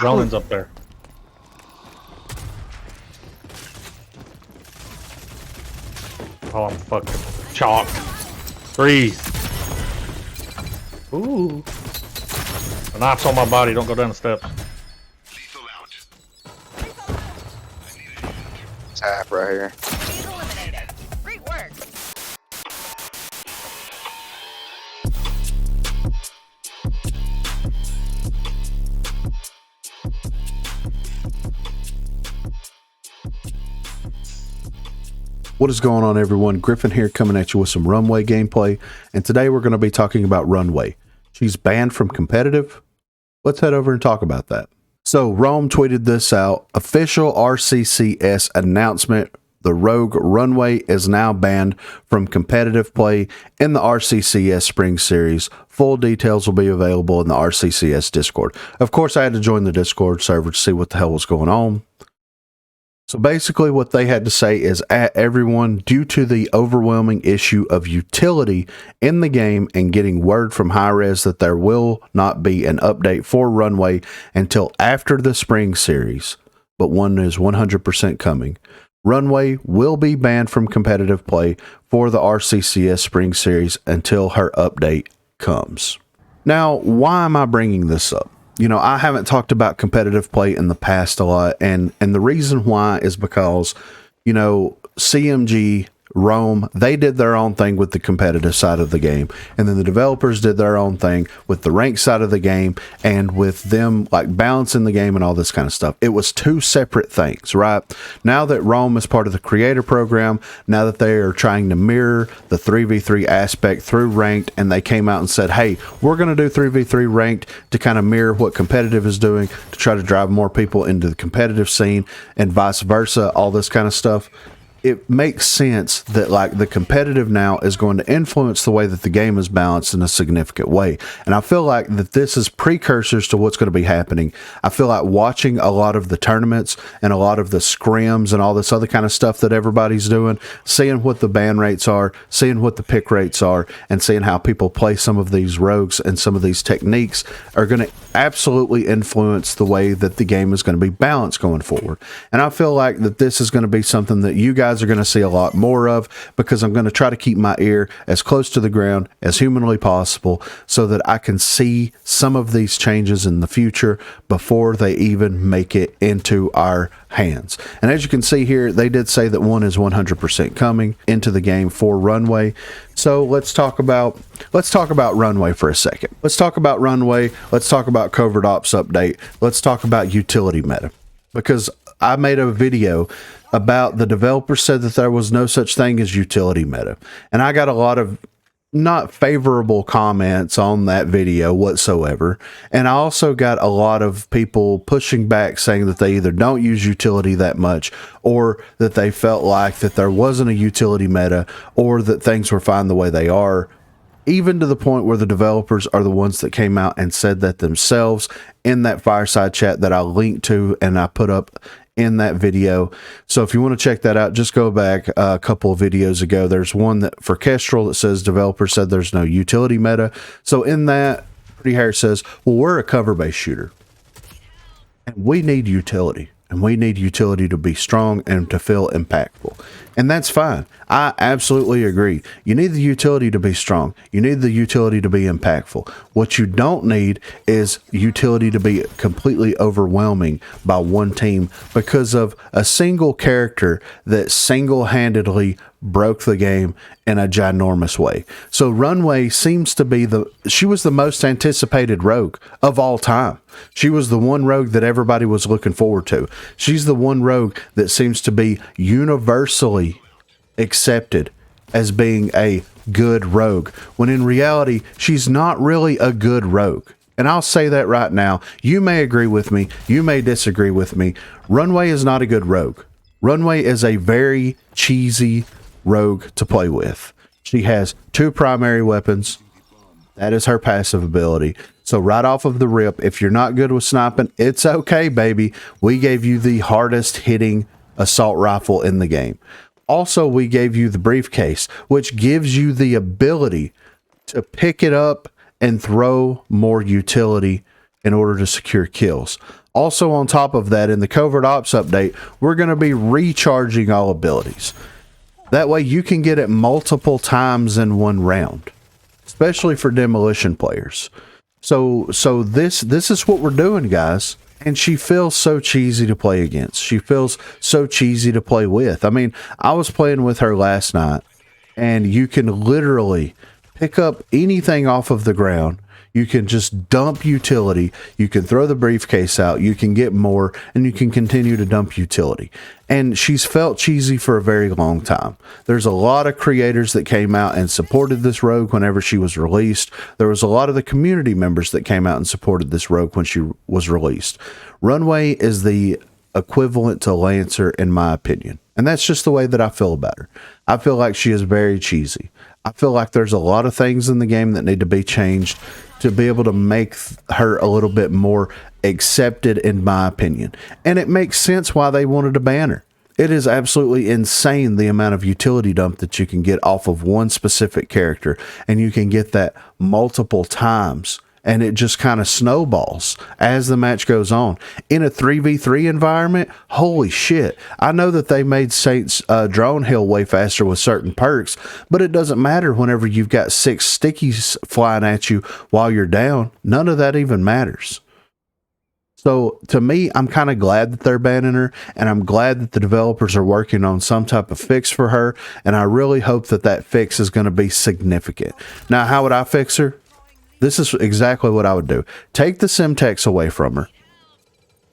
Ronin's up there. Oh, I'm fucking chalked. Breathe. Ooh. The knife's on my body. Don't go down the steps. Tap right here. He's eliminated. Great work. What is going on, everyone? Griffin here, coming at you with some Runway gameplay, and today we're going to be talking about Runway. She's banned from competitive. Let's head over and talk about that. So Rome tweeted this out: official RCCS announcement. The rogue Runway is now banned from competitive play in the RCCS Spring Series. Full details will be available in the RCCS Discord. Of course, I had to join the Discord server to see what the hell was going on. So basically what they had to say is, at everyone, due to the overwhelming issue of utility in the game and getting word from Hi-Rez that there will not be an update for Runway until after the Spring Series, but one is 100% coming. Runway will be banned from competitive play for the RCCS Spring Series until her update comes. Now, why am I bringing this up? You know, I haven't talked about competitive play in the past a lot, and the reason why is because, you know, CMG, Rome, they did their own thing with the competitive side of the game, and then the developers did their own thing with the ranked side of the game and with them like balancing the game and all this kind of stuff. It was two separate things, right? Now that Rome is part of the creator program, now that they are trying to mirror the 3v3 aspect through ranked, and they came out and said, hey, we're going to do 3v3 ranked to kind of mirror what competitive is doing to try to drive more people into the competitive scene and vice versa, all this kind of stuff. It makes sense that like the competitive now is going to influence the way that the game is balanced in a significant way. And I feel like that this is precursors to what's going to be happening. I feel like watching a lot of the tournaments and a lot of the scrims and all this other kind of stuff that everybody's doing, seeing what the ban rates are, seeing what the pick rates are, and seeing how people play some of these rogues and some of these techniques are going to absolutely influence the way that the game is going to be balanced going forward. And I feel like that this is going to be something that you guys are going to see a lot more of, because I'm going to try to keep my ear as close to the ground as humanly possible so that I can see some of these changes in the future before they even make it into our hands. And as you can see here, they did say that one is 100% coming into the game for Runway. So let's talk about Runway for a second. Let's talk about Runway. Let's talk about Covert Ops update. Let's talk about utility meta, because I made a video about the developer said that there was no such thing as utility meta. And I got a lot of not favorable comments on that video whatsoever. And I also got a lot of people pushing back saying that they either don't use utility that much, or that they felt like that there wasn't a utility meta, or that things were fine the way they are. Even to the point where the developers are the ones that came out and said that themselves in that fireside chat that I linked to and I put up in that video. So if you want to check that out, just go back a couple of videos ago. There's one that for Kestrel that says developer said there's no utility meta. So in that, Pretty Hair says, well, we're a cover-based shooter and we need utility. And we need utility to be strong and to feel impactful. And that's fine. I absolutely agree. You need the utility to be strong. You need the utility to be impactful. What you don't need is utility to be completely overwhelming by one team because of a single character that single-handedly broke the game in a ginormous way. So Runway seems to be she was the most anticipated rogue of all time. She was the one rogue that everybody was looking forward to. She's the one rogue that seems to be universally accepted as being a good rogue, when in reality, she's not really a good rogue. And I'll say that right now. You may agree with me. You may disagree with me. Runway is not a good rogue. Runway is a very cheesy rogue to play with. She has two primary weapons. That is her passive ability. So right off of the rip, if you're not good with sniping, it's okay, baby. We gave you the hardest hitting assault rifle in the game. Also, we gave you the briefcase, which gives you the ability to pick it up and throw more utility in order to secure kills. Also, on top of that, in the Covert Ops update, we're going to be recharging all abilities. That way you can get it multiple times in one round, especially for demolition players. So this is what we're doing, guys. And she feels so cheesy to play against. She feels so cheesy to play with. I mean, I was playing with her last night, and you can literally pick up anything off of the ground. You can just dump utility. You can throw the briefcase out. You can get more, and you can continue to dump utility. And she's felt cheesy for a very long time. There's a lot of creators that came out and supported this rogue whenever she was released. There was a lot of the community members that came out and supported this rogue when she was released. Runway is the equivalent to Lancer, in my opinion. And that's just the way that I feel about her. I feel like she is very cheesy. I feel like there's a lot of things in the game that need to be changed to be able to make her a little bit more accepted, in my opinion. And it makes sense why they wanted to ban her. It is absolutely insane the amount of utility dump that you can get off of one specific character, and you can get that multiple times. And it just kind of snowballs as the match goes on. In a 3v3 environment, holy shit. I know that they made Saints drone hill way faster with certain perks, but it doesn't matter whenever you've got 6 stickies flying at you while you're down. None of that even matters. So to me, I'm kind of glad that they're banning her, and I'm glad that the developers are working on some type of fix for her, and I really hope that that fix is going to be significant. Now, how would I fix her? This is exactly what I would do. Take the Simtex away from her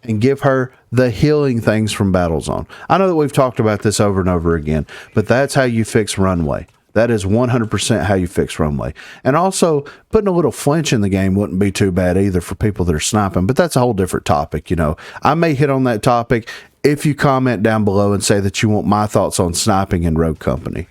and give her the healing things from Battlezone. I know that we've talked about this over and over again, but that's how you fix Runway. That is 100% how you fix Runway. And also, putting a little flinch in the game wouldn't be too bad either for people that are sniping, but that's a whole different topic. You know, I may hit on that topic if you comment down below and say that you want my thoughts on sniping in Rogue Company.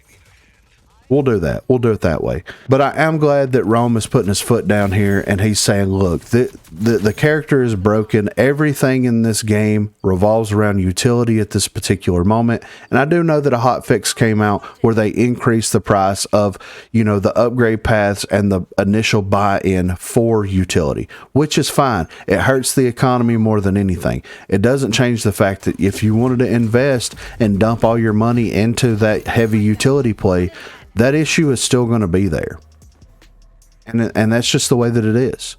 We'll do that. We'll do it that way. But I am glad that Rome is putting his foot down here and he's saying, look, the character is broken. Everything in this game revolves around utility at this particular moment. And I do know that a hot fix came out where they increased the price of, you know, the upgrade paths and the initial buy-in for utility, which is fine. It hurts the economy more than anything. It doesn't change the fact that if you wanted to invest and dump all your money into that heavy utility play, that issue is still going to be there. And that's just the way that it is.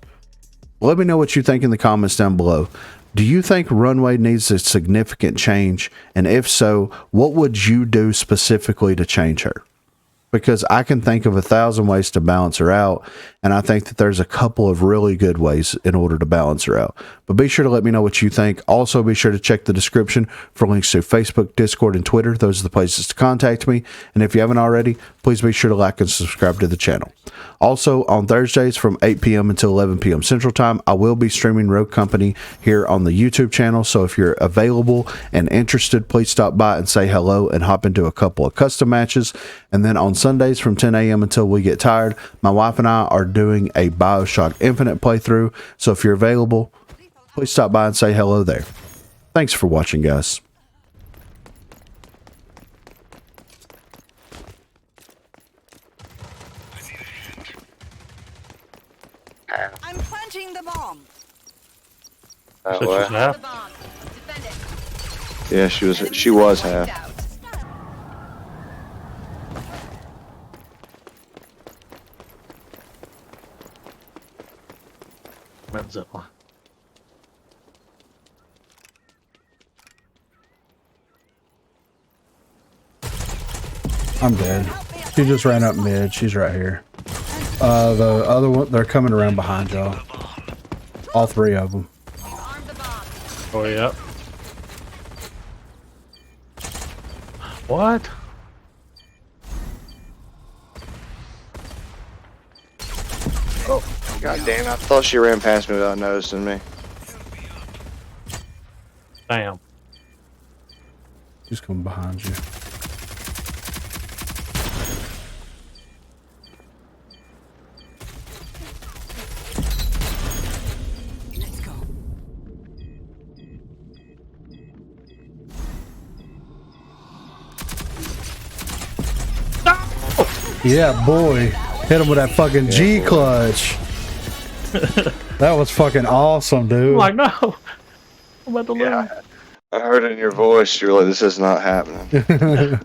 Let me know what you think in the comments down below. Do you think Runway needs a significant change? And if so, what would you do specifically to change her? Because I can think of 1,000 ways to balance her out, and I think that there's a couple of really good ways in order to balance her out. But be sure to let me know what you think. Also, be sure to check the description for links to Facebook, Discord, and Twitter. Those are the places to contact me. And if you haven't already, please be sure to like and subscribe to the channel. Also, on Thursdays from 8 p.m. until 11 p.m. Central Time, I will be streaming Rogue Company here on the YouTube channel. So if you're available and interested, please stop by and say hello and hop into a couple of custom matches. And then on Sundays from 10 a.m. until we get tired, my wife and I are doing a BioShock Infinite playthrough. So if you're available, please stop by and say hello there. Thanks for watching, guys. I'm planting the bomb. So she's half? The bomb. Defend it. Yeah, she was half. Out. When's it? I'm dead. She just ran up mid. She's right here. The other one, they're coming around behind y'all. All 3 of them. Arm the bomb. Oh, yeah. What? Oh, god damn! I thought she ran past me without noticing me. Damn. She's coming behind you. Let's go. Yeah, boy. Hit him with that fucking G clutch. That was fucking awesome, dude. I'm like, no. I'm about to lose. I heard it in your voice. You're like, this is not happening.